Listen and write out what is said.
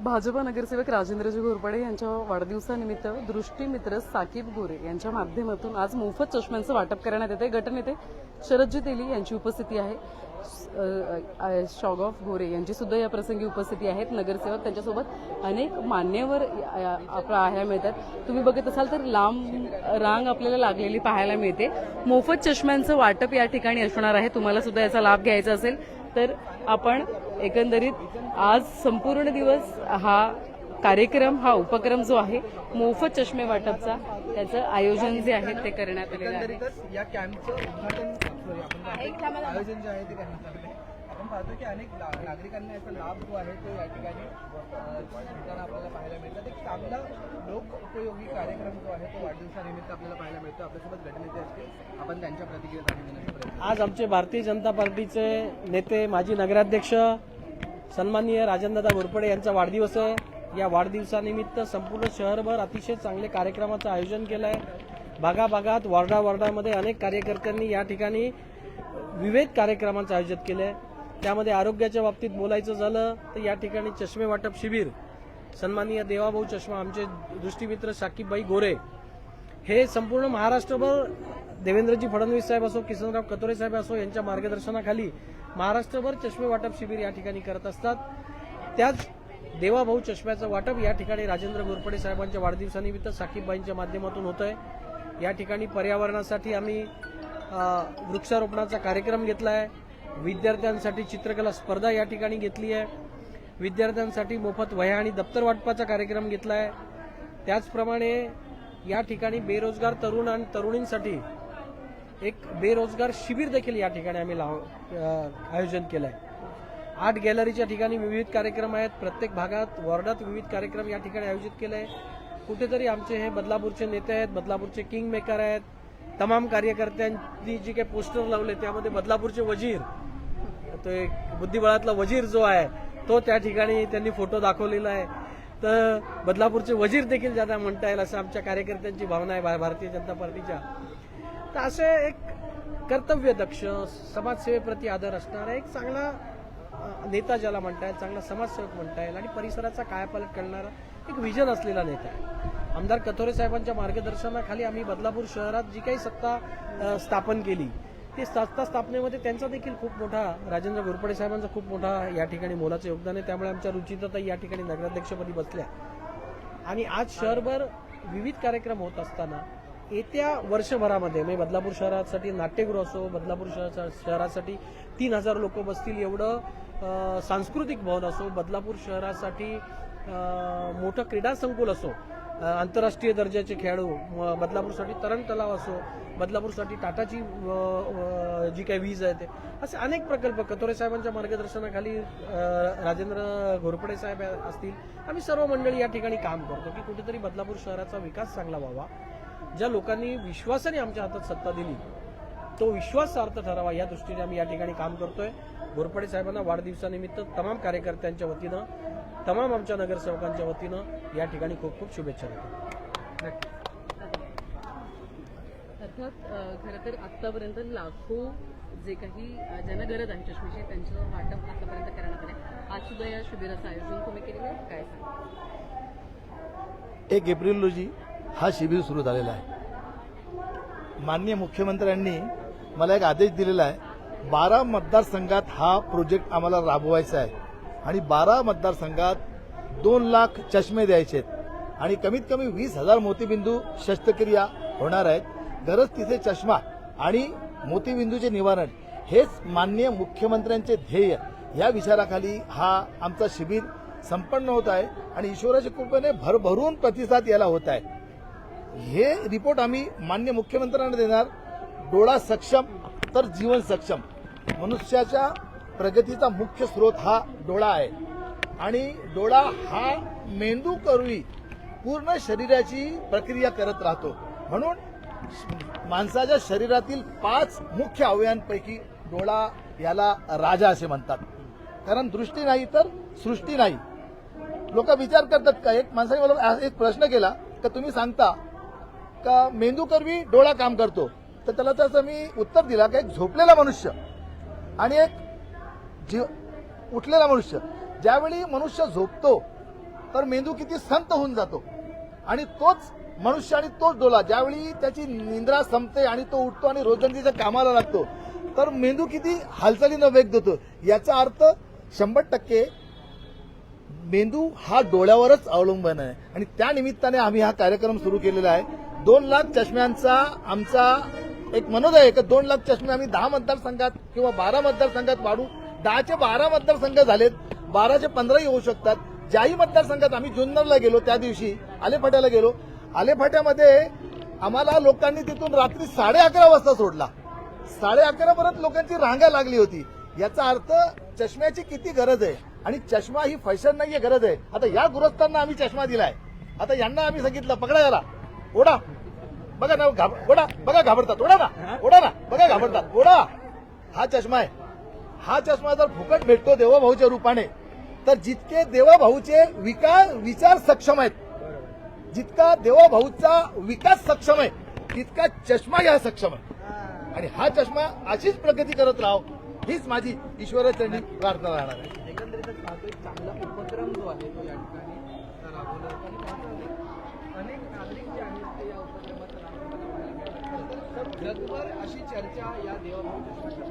भाजपा नगरसेवक राजेंद्रजी घोरपडे यांच्या वाढदिवसानिमित्त दृष्टीमित्र साकीब गोरे यांच्या माध्यमातून आज मोफत चष्म्यांचं वाटप करण्यात येते। गटनेते शरदजी तेली यांची उपस्थिती आहे। शॉगॉफ गोरे यांची सुद्धा या प्रसंगी उपस्थिती आहेत। नगरसेवक त्यांच्यासोबत अनेक मान्यवर पाहायला मिळतात। तुम्ही बघत असाल तर लांब रांग आपल्याला लागलेली पाहायला मिळते। मोफत चष्म्यांचं वाटप या ठिकाणी असणार आहे। तुम्हाला सुद्धा याचा लाभ घ्यायचा असेल तर आपण एकंदरीत आज संपूर्ण दिवस हा कार्यक्रम हा उपक्रम जो आहे मोफत चष्मे वाटपचा त्याचं आयोजन जे आहे ते करण्यात आलेलं आहे। या कॅम्पचं उद्घाटन आयोजन जे आहे ते करण्यात आलेलं आहे। आपण पाहतो की अनेक नागरिकांना याचा लाभ जो आहे तो या ठिकाणी घेताना आपल्याला पाहायला मिळतात। एक चांगला लोक उपयोगी कार्यक्रम जो आहे तो वाढदिवसानिमित्त आपल्याला पाहायला मिळतो। आपल्यासोबत गटनेते असतील, आपण त्यांच्या प्रतिक्रिया जाणून घेण्याचा प्रयत्न। आज आमचे भारतीय जनता पार्टीचे नेते माजी नगराध्यक्ष सन्माननीय राजेंद्रदा घोरपडे यांचा वाढदिवस आहे। या वाढदिवसानिमित्त संपूर्ण शहरभर अतिशय चांगले कार्यक्रमाचं आयोजन केलं आहे। भागाभागात वार्डामध्ये अनेक कार्यकर्त्यांनी या ठिकाणी विविध कार्यक्रमांचं आयोजन केलं आहे। त्यामध्ये आरोग्याच्या बाबतीत बोलायचं झालं तर या ठिकाणी चष्मे वाटप शिबिर सन्माननीय देवाभाऊ चष्मा आमचे दृष्टीमित्र साकीबबाई गोरे हे संपूर्ण महाराष्ट्रभर देवेंद्रजी फडणवीस साहेब असो, किसनराव कतोरे साहेब असो यांच्या मार्गदर्शनाखाली महाराष्ट्रभर चष्मे वाटप शिबिर या ठिकाणी करत असतात। त्याच देवाभाऊ चष्म्याचं वाटप या ठिकाणी राजेंद्र घोरपडे साहेबांच्या वाढदिवसानिमित्त साकीबबाईंच्या माध्यमातून होत आहे। या ठिकाणी पर्यावरणासाठी आम्ही वृक्षारोपणाचा कार्यक्रम घेतला आहे। विद्यार्थ्यांसाठी चित्रकला स्पर्धा या ठिकाणी घेतली आहे। विद्यार्थ्यांसाठी मोफत वह्या आणि दप्तर वाटपाचा कार्यक्रम घेतला आहे। त्याचप्रमाणे या ठिकाणी बेरोजगार तरुण आणि तरुणींसाठी एक बेरोजगार शिबिर देखील या ठिकाणी आम्ही आयोजन केलं आहे। 8 गॅलरीच्या ठिकाणी विविध कार्यक्रम आहेत। प्रत्येक भागात वॉर्डात विविध कार्यक्रम या ठिकाणी आयोजित केले आहे। कुठेतरी आमचे हे बदलापूरचे नेते आहेत, बदलापूरचे किंग मेकर आहेत। तमाम कार्यकर्त्यांनी जी काही पोस्टर लावले त्यामध्ये बदलापूरचे वजीर तो एक बुद्धिबळातला वजीर जो आहे तो त्या ठिकाणी त्यांनी फोटो दाखवलेला आहे। तर बदलापूरचे वजीर देखील ज्यांना म्हणता येईल असं आमच्या कार्यकर्त्यांची भावना आहे भारतीय जनता पार्टीच्या। तर असे एक कर्तव्यदक्ष समाजसेवेप्रती आदर असणारा एक चांगला नेता ज्याला म्हणता येईल, चांगला समाजसेवक म्हणता येईल आणि परिसराचा कायापालट करणारा एक विजन असलेला नेता आहे। आमदार कथोरे साहेबांच्या मार्गदर्शनाखाली आम्ही बदलापूर शहरात जी काही सत्ता स्थापन केली ती सत्ता स्थापनेमध्ये त्यांचा देखील खूप मोठा राजेंद्र घोरपडे साहेबांचा खूप मोठा या ठिकाणी मोलाचं योगदान आहे। त्यामुळे आमच्या रुचिताताई या ठिकाणी नगराध्यक्षपदी बसल्या आणि आज शहरभर विविध कार्यक्रम होत असताना येत्या वर्षभरामध्ये म्हणजे बदलापूर शहरासाठी नाट्यगृह असो, बदलापूर शहरासाठी 3000 लोक बसतील एवढं सांस्कृतिक भवन असो, बदलापूर शहरासाठी मोठं क्रीडा संकुल असो, आंतरराष्ट्रीय दर्जाचे खेळाडू, बदलापूरसाठी तरण तलाव असो, बदलापूरसाठी टाटाची जी काही वीज आहे ते असे अनेक प्रकल्प कतोरे साहेबांच्या मार्गदर्शनाखाली राजेंद्र घोरपडे साहेब असतील, आम्ही सर्व मंडळी या ठिकाणी काम करतो की कुठेतरी बदलापूर शहराचा विकास चांगला व्हावा। ज्या लोकांनी विश्वासाने आमच्या हातात सत्ता दिली तो विश्वास सार्थ ठरावा या दृष्टीने आम्ही या ठिकाणी काम करतोय। घोरपडे साहेबांना वाढदिवसानिमित्त तमाम कार्यकर्त्यांच्या वतीनं, तमाम आमच्या नगरसेवकांच्या वतीनं या ठिकाणी खूप खूप शुभेच्छा देतो। अर्थात खरं तर आतापर्यंत लाखो जे काही ज्यांना गरज आहे चष्मेची त्यांचं वाटप आतापर्यंत करण्यात आलं। आज सुद्धा या शिबिराचं आयोजन तुम्ही केलेलं आहे, काय सांगा? 1 एप्रिल रोजी हा शिबिर सुरू झालेला आहे। माननीय मुख्यमंत्र्यांनी मला एक आदेश दिलेला आहे, 12 मतदारसंघात हा प्रोजेक्ट आम्हाला राबवायचा आहे आणि 12 मतदारसंघात 2 लाख चष्मे द्यायचे आहेत आणि कमीत कमी 20,000 मोतीबिंदू शस्त्रक्रिया होणार आहेत। गरज तिथे चष्मा आणि मोतीबिंदूचे निवारण हेच माननीय मुख्यमंत्र्यांचे ध्येय या विचाराखाली हा आमचा शिबिर संपन्न होत आहे आणि ईश्वराच्या कृपेने भरभरून प्रतिसाद याला होत आहे। हे रिपोर्ट आम्ही माननीय मुख्यमंत्र्यांना देणार। डोळा सक्षम तर जीवन सक्षम। मनुष्याच्या प्रगतीचा मुख्य स्रोत हा डोळा आहे आणि डोळा हा मेंदू करवी पूर्ण शरीराची प्रक्रिया करत राहतो। म्हणून माणसाच्या शरीरातील 5 मुख्य अवयवांपैकी डोळा याला राजा असे म्हणतात, कारण दृष्टी नाही तर सृष्टी नाही। लोक विचार करतात का, एक माणसाने मला एक प्रश्न केला का तुम्ही सांगता का मेंदू करवी डोळा काम करतो, तर त्याला त्याचं मी उत्तर दिला की एक झोपलेला मनुष्य आणि एक उठलेला मनुष्य, ज्यावेळी मनुष्य झोपतो तर मेंदू किती संत होऊन जातो. आणि तोच मनुष्य आणि तोच डोला ज्यावेळी त्याची निद्रा संपते आणि तो उठतो आणि रोजंदारीच्या कामाला लागतो, तर मेंदू किती हालचालीनं वेग देतो. याचा अर्थ 100% मेंदू हा डोळ्यावरच अवलंबून आहे. आणि त्या निमित्ताने आम्ही हा कार्यक्रम सुरू केलेला आहे. 2 लाख चष्म्यांचा आमचा एक मनोदय आहे की 2 लाख चष्मे आम्ही 10 मतदारसंघात किंवा 12 मतदारसंघात वाढू. 10चे 12 मतदारसंघ झालेत, 12चे 15ही होऊ शकतात. ज्याही मतदारसंघात आम्ही जुन्नरला गेलो, त्या दिवशी आलेफाट्याला गेलो, आलेफाट्यामध्ये आम्हाला लोकांनी तिथून रात्री 11:30 वाजता सोडला. 11:30 परत लोकांची रांगा लागली होती. याचा अर्थ चष्म्याची किती गरज आहे. आणि चष्मा ही फॅशन नाहीये, गरज आहे. आता या गृहस्थांना आम्ही चष्मा दिलाय. आता यांना आम्ही सांगितलं पकडा याला, ओढा, बघा ना ओढा, बघा घाबरतात, ओढा ना, ओढा ना, बघा घाबरतात, ओढा. हा चष्मा आहे. हा चष्मा जर फुकट भेटतो देवाभाऊच्या रूपाने, तर जितके देवाभाऊचे विचार सक्षम आहेत, जितका देवाभाऊचा विकास सक्षम आहे, तितका चष्मा या सक्षम आहे. आणि हा चष्मा अशीच प्रगती करत राहो, हीच माझी ईश्वराचरणी प्रार्थना राहणार आहे. एकंदरीतच पाहतो एक चांगला उपक्रम जो आहे तो या ठिकाणी राबवला जातो. आणि पाहतो अनेक नागरिक जे आहेत ते या उपक्रमाचा लाभ घेताना पाहायला मिळतात. तर जगभर अशी चर्चा या देवाभाऊ चष्मा